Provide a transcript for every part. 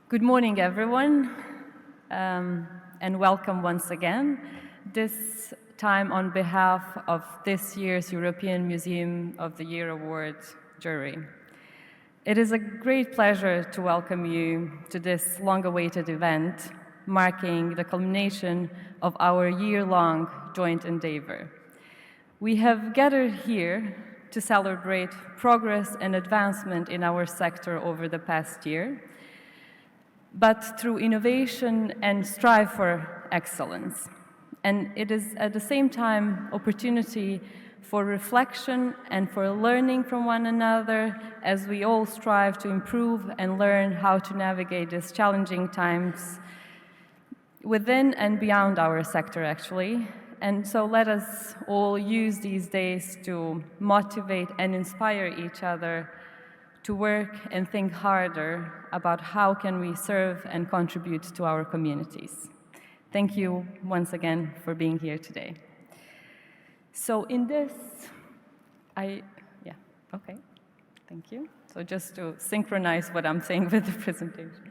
Good morning, everyone, and welcome once again, this time on behalf of this year's European Museum of the Year Award jury. It is a great pleasure to welcome you to this long-awaited event, marking the culmination of our year-long joint endeavor. We have gathered here to celebrate progress and advancement in our sector over the past year, but through innovation and strive for excellence. And it is at the same time opportunity for reflection and for learning from one another as we all strive to improve and learn how to navigate these challenging times within and beyond our sector, actually. And so let us all use these days to motivate and inspire each other to work and think harder about how can we serve and contribute to our communities. Thank you once again for being here today. So in this, thank you. So just to synchronize what I'm saying with the presentation.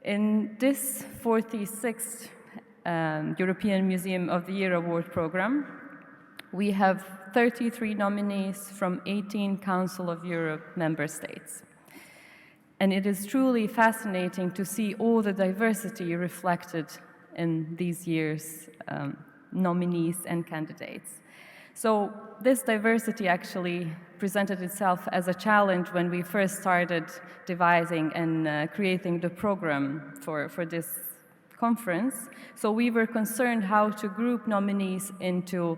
In this 46th European Museum of the Year Award program, we have 33 nominees from 18 Council of Europe member states. And it is truly fascinating to see all the diversity reflected in these year's nominees and candidates. So this diversity actually presented itself as a challenge when we first started devising and creating the program for this conference. So we were concerned how to group nominees into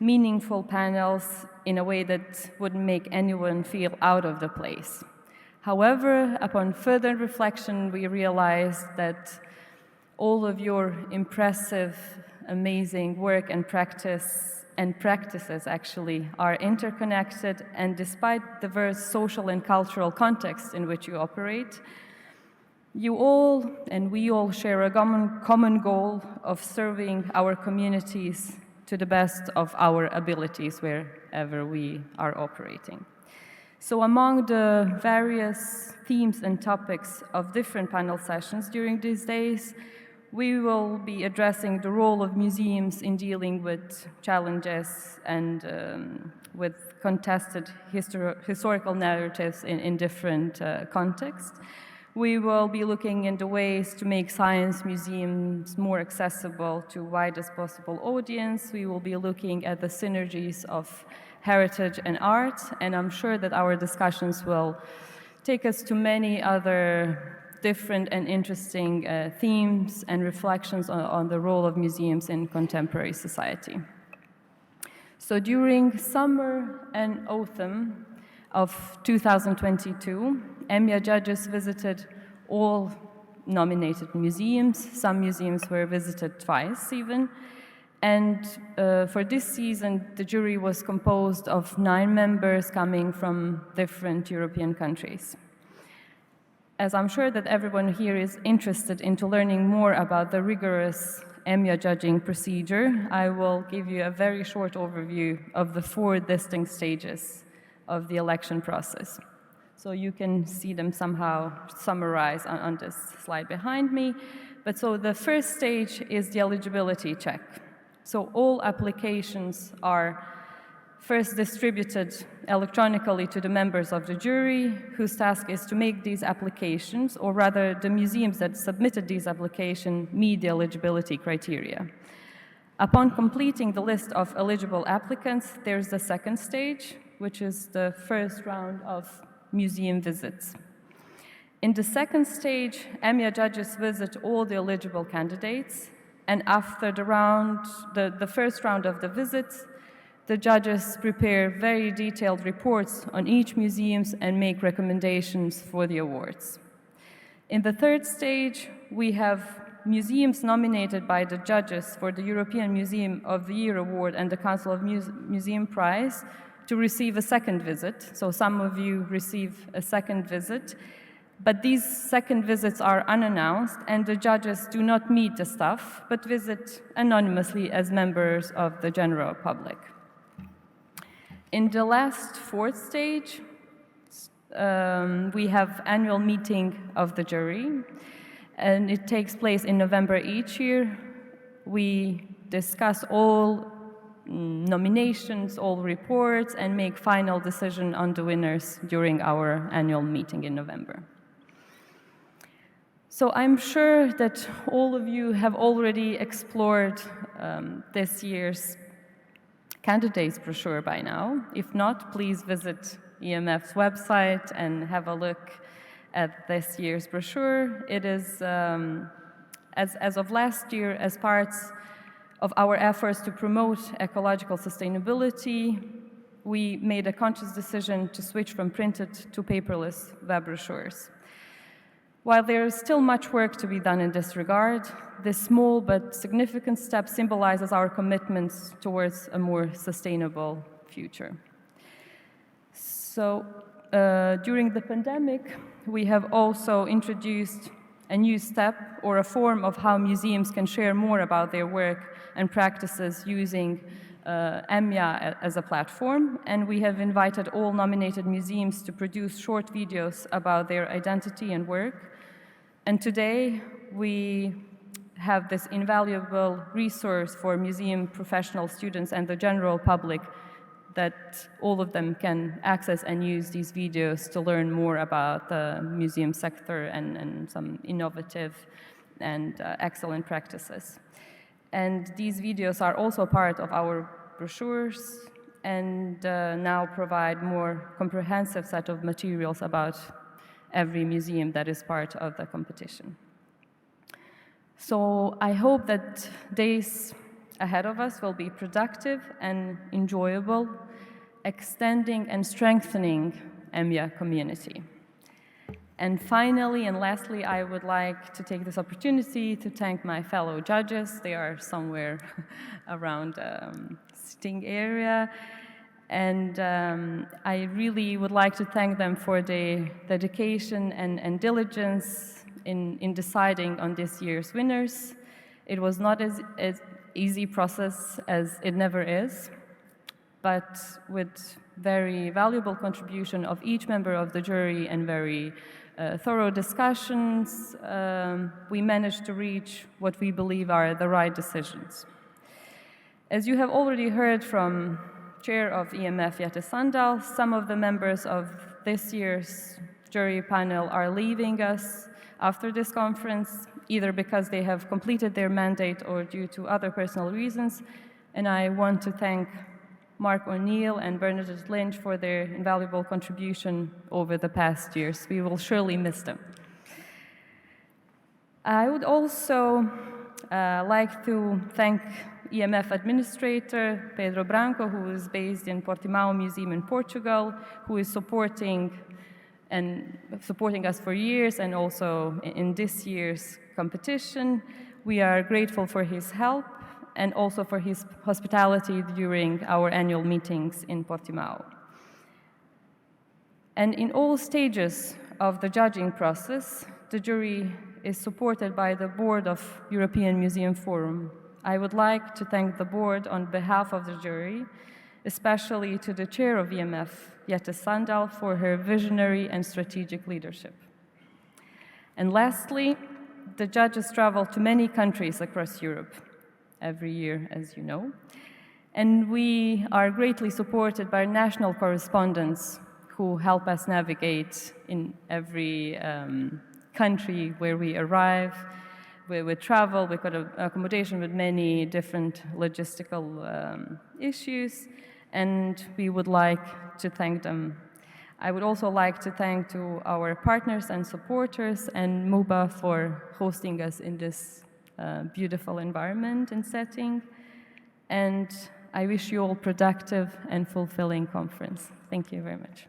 meaningful panels in a way that wouldn't make anyone feel out of the place. However, upon further reflection, we realized that all of your impressive, amazing work and practices actually are interconnected, and despite diverse social and cultural contexts in which you operate, you all and we all share a common goal of serving our communities to the best of our abilities wherever we are operating. So among the various themes and topics of different panel sessions during these days, we will be addressing the role of museums in dealing with challenges and with contested historical narratives in different contexts. We will be looking into ways to make science museums more accessible to widest possible audience. We will be looking at the synergies of heritage and art, and I'm sure that our discussions will take us to many other different and interesting themes and reflections on the role of museums in contemporary society. So during summer and autumn of 2022, EMYA judges visited all nominated museums. Some museums were visited twice even. And for this season, the jury was composed of 9 members coming from different European countries. As I'm sure that everyone here is interested into learning more about the rigorous EMYA judging procedure, I will give you a very short overview of the 4 distinct stages of the election process. So you can see them somehow summarized on this slide behind me. But so the first stage is the eligibility check. So all applications are first distributed electronically to the members of the jury, whose task is to make these applications, or rather the museums that submitted these applications meet the eligibility criteria. Upon completing the list of eligible applicants, there's the second stage, which is the first round of museum visits. In the second stage, EMYA judges visit all the eligible candidates, and after the first round of the visits, the judges prepare very detailed reports on each museum and make recommendations for the awards. In the third stage, we have museums nominated by the judges for the European Museum of the Year Award and the Council of Museum Prize to receive a second visit. So some of you receive a second visit, but these second visits are unannounced, and the judges do not meet the staff, but visit anonymously as members of the general public. In the last fourth stage, we have annual meeting of the jury, and it takes place in November each year. We discuss all nominations, all reports, and make final decision on the winners during our annual meeting in November. So I'm sure that all of you have already explored this year's candidates brochure by now. If not, please visit EMF's website and have a look at this year's brochure. It is, as of last year, as part of our efforts to promote ecological sustainability, we made a conscious decision to switch from printed to paperless web brochures. While there is still much work to be done in this regard, this small but significant step symbolizes our commitments towards a more sustainable future. So, during the pandemic, we have also introduced a new step or a form of how museums can share more about their work and practices using EMYA as a platform, and we have invited all nominated museums to produce short videos about their identity and work. And today, we have this invaluable resource for museum professional students and the general public that all of them can access and use these videos to learn more about the museum sector and some innovative and excellent practices. And these videos are also part of our brochures and now provide more comprehensive set of materials about every museum that is part of the competition. So I hope that days ahead of us will be productive and enjoyable, extending and strengthening EMYA community. And finally and lastly, I would like to take this opportunity to thank my fellow judges. They are somewhere around sitting area. And I really would like to thank them for their dedication and diligence in deciding on this year's winners. It was not as easy process as it never is, but with very valuable contribution of each member of the jury and very thorough discussions, we managed to reach what we believe are the right decisions. As you have already heard from Chair of EMF Jette Sandal, some of the members of this year's jury panel are leaving us after this conference, either because they have completed their mandate or due to other personal reasons. And I want to thank Mark O'Neill and Bernadette Lynch for their invaluable contribution over the past years. We will surely miss them. I would also like to thank EMF Administrator Pedro Branco, who is based in Portimão Museum in Portugal, who is supporting us for years and also in this year's competition. We are grateful for his help and also for his hospitality during our annual meetings in Portimão. And in all stages of the judging process, the jury is supported by the board of European Museum Forum. I would like to thank the board on behalf of the jury, especially to the chair of EMF, Jette Sandal, for her visionary and strategic leadership. And lastly, the judges travel to many countries across Europe every year, as you know. And we are greatly supported by national correspondents who help us navigate in every country where we arrive. With travel, with accommodation, with many different logistical issues, and we would like to thank them. I would also like to thank to our partners and supporters and MUBA for hosting us in this beautiful environment and setting. And I wish you all productive and fulfilling conference. Thank you very much.